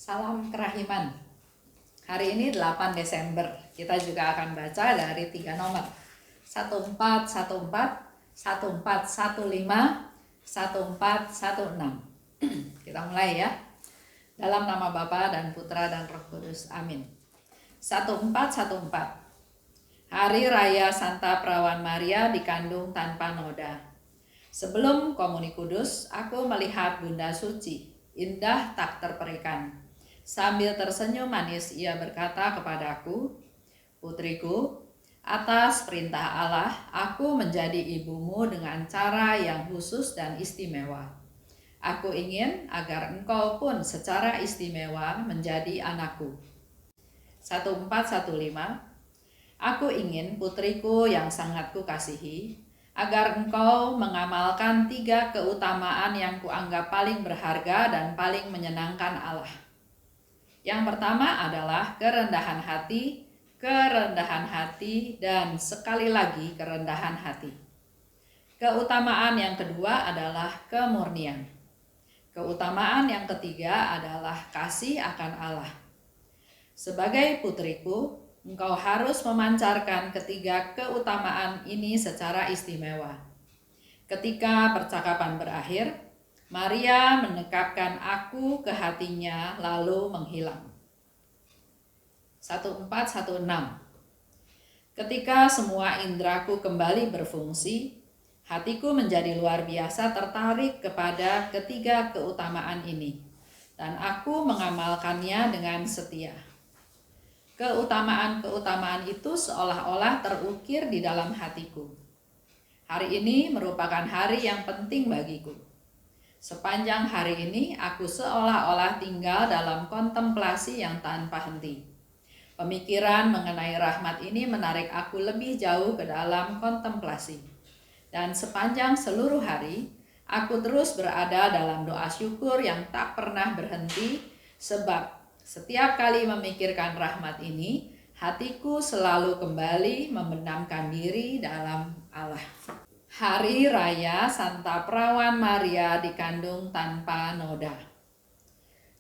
Salam kerahiman. Hari ini 8 Desember. Kita juga akan baca dari 3 nomor. 1414, 1415, 1416. Kita mulai ya. Dalam nama Bapa dan Putra dan Roh Kudus. Amin. 1414. Hari Raya Santa Perawan Maria dikandung tanpa noda. Sebelum komuni kudus, aku melihat Bunda Suci, indah tak terperikan. Sambil tersenyum manis, ia berkata kepadaku, "Putriku, atas perintah Allah, aku menjadi ibumu dengan cara yang khusus dan istimewa. Aku ingin agar engkau pun secara istimewa menjadi anakku." 1415. Aku ingin putriku yang sangat kukasihi, agar engkau mengamalkan 3 keutamaan yang kuanggap paling berharga dan paling menyenangkan Allah. Yang pertama adalah kerendahan hati, dan sekali lagi kerendahan hati. Keutamaan yang kedua adalah kemurnian. Keutamaan yang ketiga adalah kasih akan Allah. Sebagai putriku, engkau harus memancarkan ketiga keutamaan ini secara istimewa. Ketika percakapan berakhir, Maria mendekapkan aku ke hatinya lalu menghilang. 1416. Ketika semua indraku kembali berfungsi, hatiku menjadi luar biasa tertarik kepada ketiga keutamaan ini, dan aku mengamalkannya dengan setia. Keutamaan-keutamaan itu seolah-olah terukir di dalam hatiku. Hari ini merupakan hari yang penting bagiku. Sepanjang hari ini aku seolah-olah tinggal dalam kontemplasi yang tanpa henti. Pemikiran mengenai rahmat ini menarik aku lebih jauh ke dalam kontemplasi. Dan sepanjang seluruh hari, aku terus berada dalam doa syukur yang tak pernah berhenti, sebab setiap kali memikirkan rahmat ini, hatiku selalu kembali membenamkan diri dalam Allah. Hari Raya Santa Perawan Maria dikandung tanpa noda.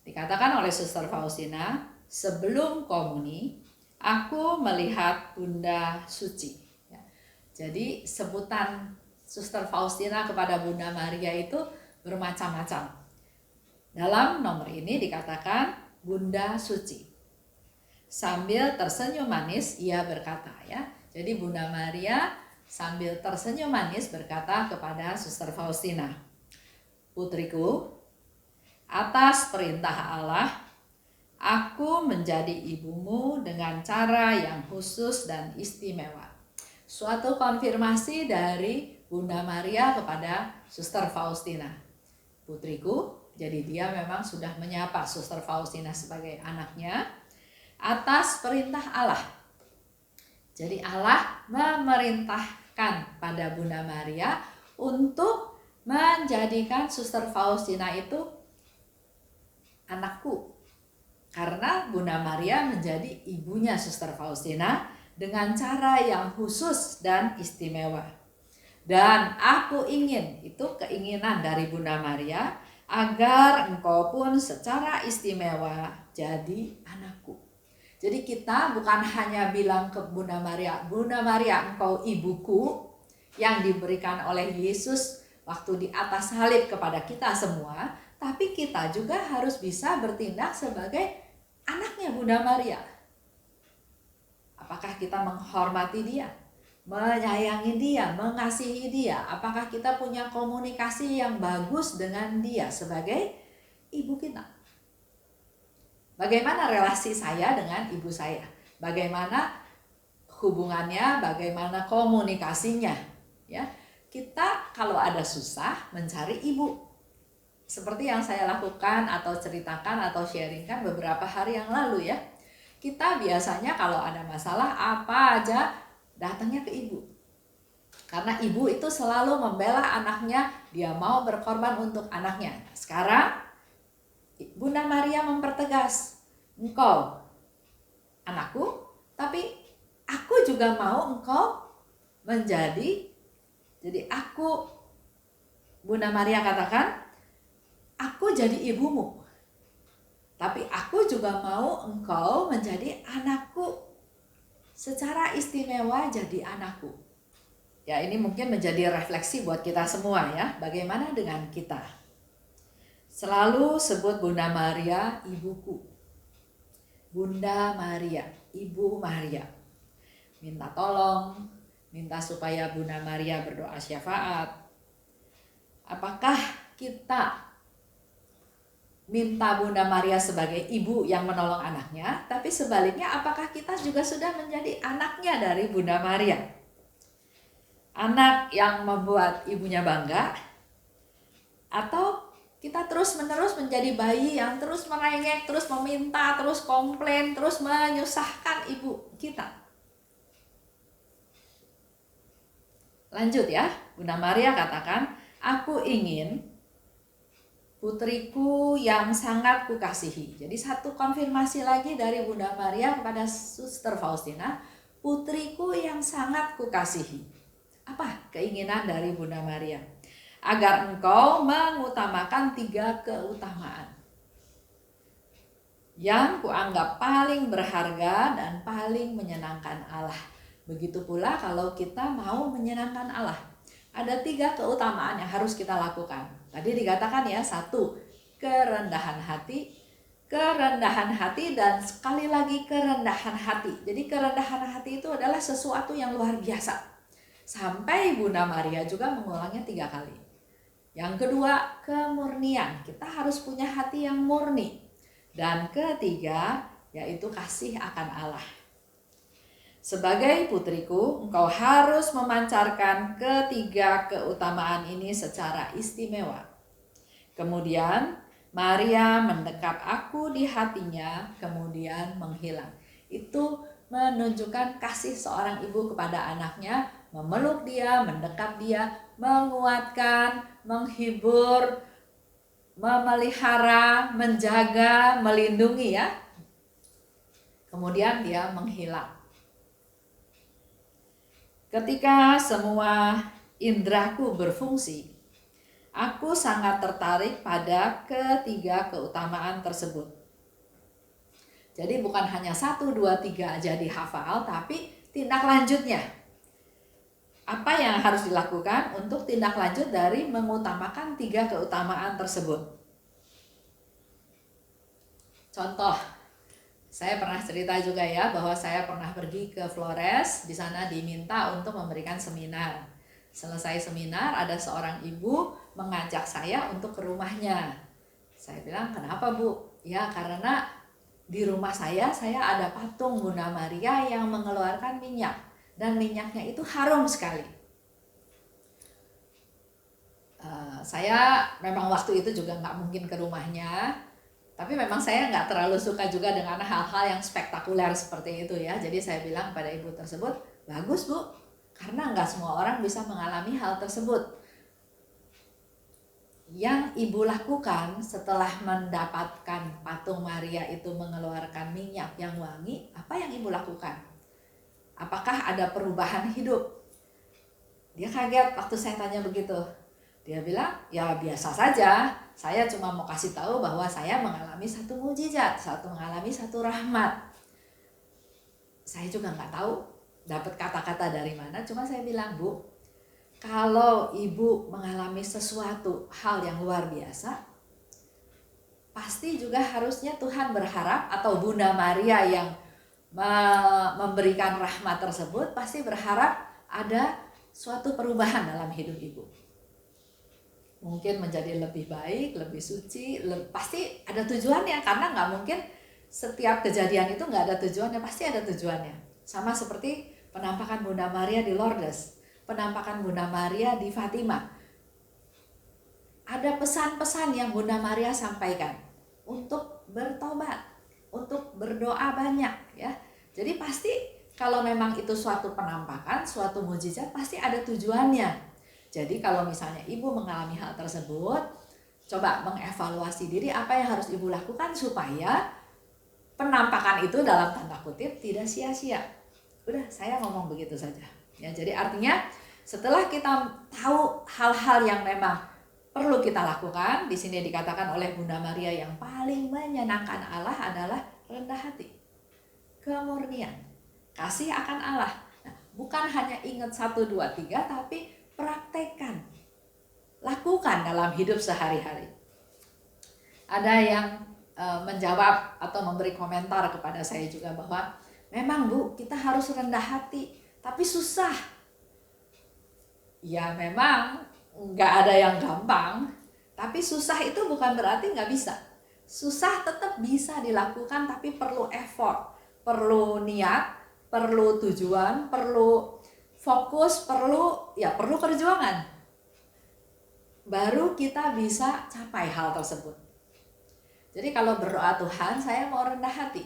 Dikatakan oleh Suster Faustina, sebelum komuni, aku melihat Bunda Suci. Jadi sebutan Suster Faustina kepada Bunda Maria itu bermacam-macam. Dalam nomor ini dikatakan Bunda Suci. Sambil tersenyum manis, ia berkata ya. Jadi Bunda Maria sambil tersenyum manis berkata kepada Suster Faustina, "Putriku, atas perintah Allah, aku menjadi ibumu dengan cara yang khusus dan istimewa." Suatu konfirmasi dari Bunda Maria kepada Suster Faustina. Putriku, jadi dia memang sudah menyapa Suster Faustina sebagai anaknya atas perintah Allah. Jadi Allah memerintahkan pada Bunda Maria untuk menjadikan Suster Faustina itu anakku. Karena Bunda Maria menjadi ibunya Suster Faustina dengan cara yang khusus dan istimewa. Dan aku ingin, itu keinginan dari Bunda Maria, agar engkau pun secara istimewa jadi anakku. Jadi kita bukan hanya bilang ke Bunda Maria, "Bunda Maria, engkau ibuku," yang diberikan oleh Yesus waktu di atas salib kepada kita semua, tapi kita juga harus bisa bertindak sebagai anaknya Bunda Maria. Apakah kita menghormati dia, menyayangi dia, mengasihi dia? Apakah kita punya komunikasi yang bagus dengan dia sebagai ibu kita? Bagaimana relasi saya dengan ibu saya? Bagaimana hubungannya? Bagaimana komunikasinya? Ya, kita kalau ada susah mencari ibu. Seperti yang saya lakukan atau ceritakan atau sharingkan beberapa hari yang lalu ya. Kita biasanya kalau ada masalah apa aja datangnya ke ibu. Karena ibu itu selalu membela anaknya, dia mau berkorban untuk anaknya. Sekarang Bunda Maria mempertegas, engkau anakku, tapi aku juga mau engkau menjadi, jadi aku, Bunda Maria katakan, aku jadi ibumu, tapi aku juga mau engkau menjadi anakku, secara istimewa jadi anakku. Ya, ini mungkin menjadi refleksi buat kita semua ya. Bagaimana dengan kita? Selalu sebut Bunda Maria ibuku. Bunda Maria, Ibu Maria. Minta tolong, minta supaya Bunda Maria berdoa syafaat. Apakah kita minta Bunda Maria sebagai ibu yang menolong anaknya, tapi sebaliknya apakah kita juga sudah menjadi anaknya dari Bunda Maria? Anak yang membuat ibunya bangga, atau kita terus-menerus menjadi bayi yang terus merengek, terus meminta, terus komplain, terus menyusahkan ibu kita? Lanjut ya, Bunda Maria katakan, aku ingin putriku yang sangat kukasihi. Jadi satu konfirmasi lagi dari Bunda Maria kepada Suster Faustina, putriku yang sangat kukasihi. Apa keinginan dari Bunda Maria? Agar engkau mengutamakan 3 keutamaan yang kuanggap paling berharga dan paling menyenangkan Allah. Begitu pula kalau kita mau menyenangkan Allah. Ada 3 keutamaan yang harus kita lakukan. Tadi dikatakan ya, 1, kerendahan hati. Kerendahan hati dan sekali lagi kerendahan hati. Jadi kerendahan hati itu adalah sesuatu yang luar biasa. Sampai Bunda Maria juga mengulangnya 3 kali. Yang kedua, kemurnian. Kita harus punya hati yang murni. Dan ketiga, yaitu kasih akan Allah. Sebagai putriku, engkau harus memancarkan 3 keutamaan ini secara istimewa. Kemudian, Maria mendekap aku di hatinya, kemudian menghilang. Itu menunjukkan kasih seorang ibu kepada anaknya, memeluk dia, mendekap dia, menguatkan, menghibur, memelihara, menjaga, melindungi ya. Kemudian dia menghilang. Ketika semua indraku berfungsi, aku sangat tertarik pada 3 keutamaan tersebut. Jadi bukan hanya 1, 2, 3 aja dihafal, tapi tindak lanjutnya. Apa yang harus dilakukan untuk tindak lanjut dari mengutamakan 3 keutamaan tersebut? Contoh, saya pernah cerita juga ya bahwa saya pernah pergi ke Flores, di sana diminta untuk memberikan seminar. Selesai seminar, ada seorang ibu mengajak saya untuk ke rumahnya. Saya bilang, kenapa Bu? Ya karena di rumah saya ada patung Bunda Maria yang mengeluarkan minyak. Dan minyaknya itu harum sekali. Saya memang waktu itu juga nggak mungkin ke rumahnya. Tapi memang saya nggak terlalu suka juga dengan hal-hal yang spektakuler seperti itu ya. Jadi saya bilang pada ibu tersebut, bagus Bu. Karena nggak semua orang bisa mengalami hal tersebut. Yang ibu lakukan setelah mendapatkan patung Maria itu mengeluarkan minyak yang wangi, apa yang ibu lakukan? Apakah ada perubahan hidup? Dia kaget waktu saya tanya begitu. Dia bilang, ya biasa saja. Saya cuma mau kasih tahu bahwa saya mengalami satu mukjizat, mengalami satu rahmat. Saya juga nggak tahu dapat kata-kata dari mana. Cuma saya bilang, Bu, kalau ibu mengalami sesuatu hal yang luar biasa, pasti juga harusnya Tuhan berharap, atau Bunda Maria yang memberikan rahmat tersebut pasti berharap ada suatu perubahan dalam hidup ibu. Mungkin menjadi lebih baik, lebih suci, pasti ada tujuannya, karena nggak mungkin setiap kejadian itu nggak ada tujuannya, pasti ada tujuannya. Sama seperti penampakan Bunda Maria di Lourdes, penampakan Bunda Maria di Fatima. Ada pesan-pesan yang Bunda Maria sampaikan untuk bertobat, untuk berdoa banyak ya. Jadi pasti kalau memang itu suatu penampakan, suatu mukjizat, pasti ada tujuannya. Jadi kalau misalnya ibu mengalami hal tersebut, coba mengevaluasi diri apa yang harus ibu lakukan supaya penampakan itu dalam tanda kutip tidak sia-sia. Udah, saya ngomong begitu saja. Ya, jadi artinya setelah kita tahu hal-hal yang memang perlu kita lakukan. Di sini dikatakan oleh Bunda Maria yang paling menyenangkan Allah adalah rendah hati, kemurnian, kasih akan Allah. Nah, bukan hanya ingat 1, 2, 3, tapi praktekkan, lakukan dalam hidup sehari-hari. Ada yang menjawab atau memberi komentar kepada saya juga bahwa memang Bu, kita harus rendah hati, tapi susah. Ya memang nggak ada yang gampang, tapi susah itu bukan berarti nggak bisa. Susah tetap bisa dilakukan, tapi perlu effort, perlu niat, perlu tujuan, perlu fokus, perlu perjuangan. Baru kita bisa capai hal tersebut. Jadi kalau berdoa, Tuhan saya mau rendah hati,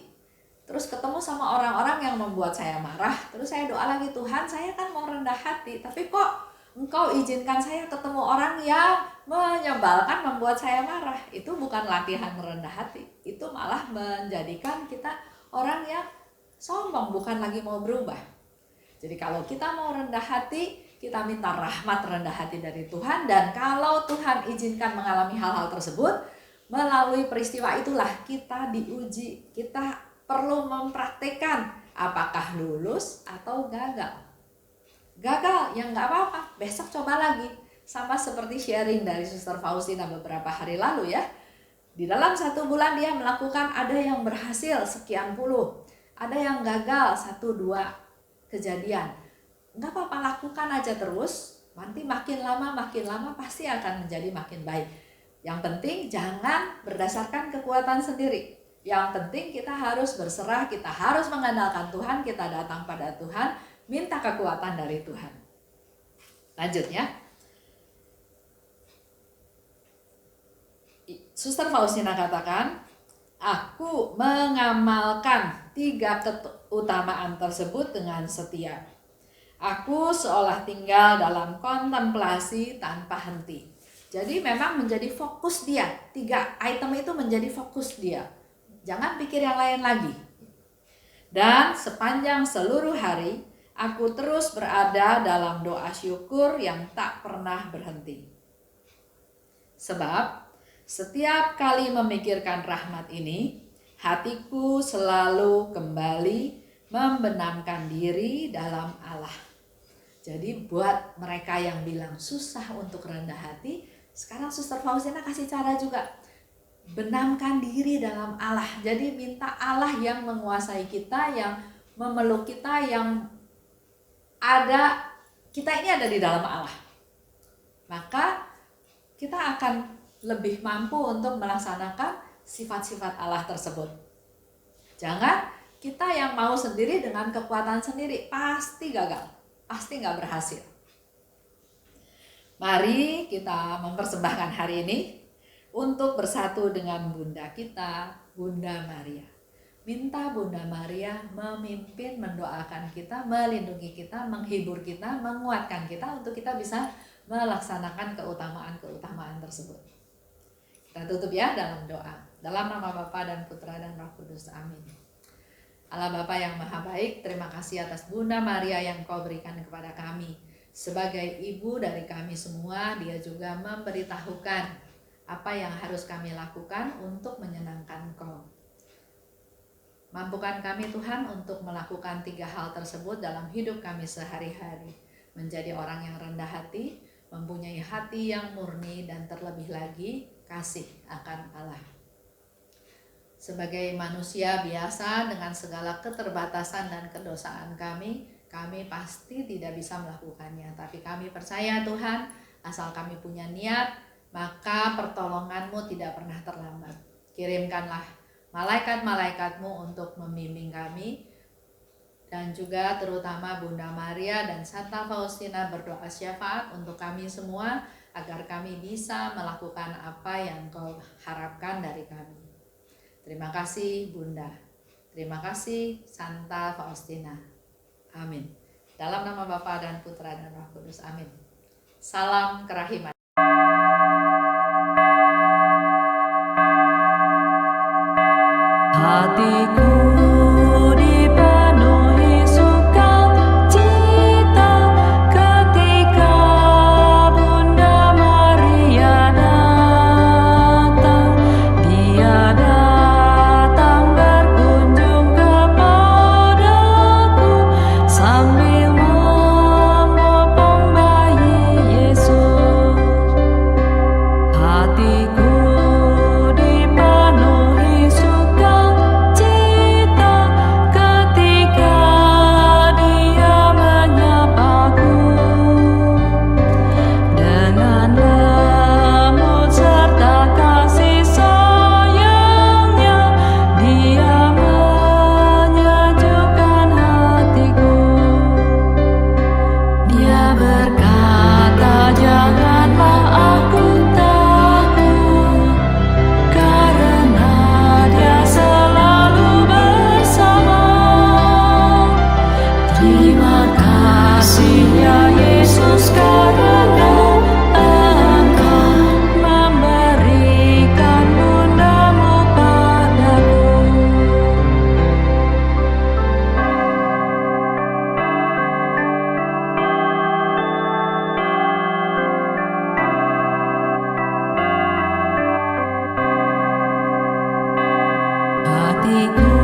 terus ketemu sama orang-orang yang membuat saya marah, terus saya doa lagi, Tuhan saya kan mau rendah hati, tapi kok Engkau izinkan saya ketemu orang yang menyebalkan, membuat saya marah. Itu bukan latihan merendah hati, itu malah menjadikan kita orang yang sombong, bukan lagi mau berubah. Jadi kalau kita mau rendah hati, kita minta rahmat rendah hati dari Tuhan, dan kalau Tuhan izinkan mengalami hal-hal tersebut, melalui peristiwa itulah kita diuji, kita perlu mempraktekkan apakah lulus atau gagal. Gagal, ya nggak apa-apa, besok coba lagi. Sama seperti sharing dari Suster Faustina beberapa hari lalu ya. Di dalam 1 bulan dia melakukan, ada yang berhasil sekian puluh, ada yang gagal 1, 2 kejadian. Nggak apa-apa, lakukan aja terus, nanti makin lama pasti akan menjadi makin baik. Yang penting jangan berdasarkan kekuatan sendiri. Yang penting kita harus berserah, kita harus mengandalkan Tuhan, kita datang pada Tuhan, minta kekuatan dari Tuhan. Lanjutnya, Suster Faustina katakan, aku mengamalkan 3 keutamaan tersebut dengan setia. Aku seolah tinggal dalam kontemplasi tanpa henti. Jadi memang menjadi fokus dia, 3 item itu menjadi fokus dia. Jangan pikir yang lain lagi. Dan sepanjang seluruh hari, aku terus berada dalam doa syukur yang tak pernah berhenti. Sebab setiap kali memikirkan rahmat ini, hatiku selalu kembali membenamkan diri dalam Allah. Jadi buat mereka yang bilang susah untuk rendah hati, sekarang Suster Faustina kasih cara juga. Benamkan diri dalam Allah. Jadi minta Allah yang menguasai kita, yang memeluk kita, yang ada, kita ini ada di dalam Allah. Maka kita akan lebih mampu untuk melaksanakan sifat-sifat Allah tersebut. Jangan kita yang mau sendiri dengan kekuatan sendiri, pasti gagal, pasti nggak berhasil. Mari kita mempersembahkan hari ini untuk bersatu dengan Bunda kita, Bunda Maria. Minta Bunda Maria memimpin, mendoakan kita, melindungi kita, menghibur kita, menguatkan kita untuk kita bisa melaksanakan keutamaan-keutamaan tersebut. Kita tutup ya dalam doa. Dalam nama Bapa dan Putra dan Roh Kudus. Amin. Allah Bapa yang Maha Baik, terima kasih atas Bunda Maria yang Kau berikan kepada kami. Sebagai ibu dari kami semua, dia juga memberitahukan apa yang harus kami lakukan untuk menyenangkan Kau. Mampukan kami Tuhan untuk melakukan 3 hal tersebut dalam hidup kami sehari-hari. Menjadi orang yang rendah hati, mempunyai hati yang murni, dan terlebih lagi kasih akan Allah. Sebagai manusia biasa dengan segala keterbatasan dan kedosaan kami pasti tidak bisa melakukannya. Tapi kami percaya Tuhan, asal kami punya niat, maka pertolongan-Mu tidak pernah terlambat. Kirimkanlah malaikat-malaikat-Mu untuk membimbing kami, dan juga terutama Bunda Maria dan Santa Faustina berdoa syafaat untuk kami semua, agar kami bisa melakukan apa yang Kau harapkan dari kami. Terima kasih Bunda, terima kasih Santa Faustina. Amin. Dalam nama Bapa dan Putra dan Roh Kudus. Amin. Salam kerahiman. Hatiku Maria hatiku.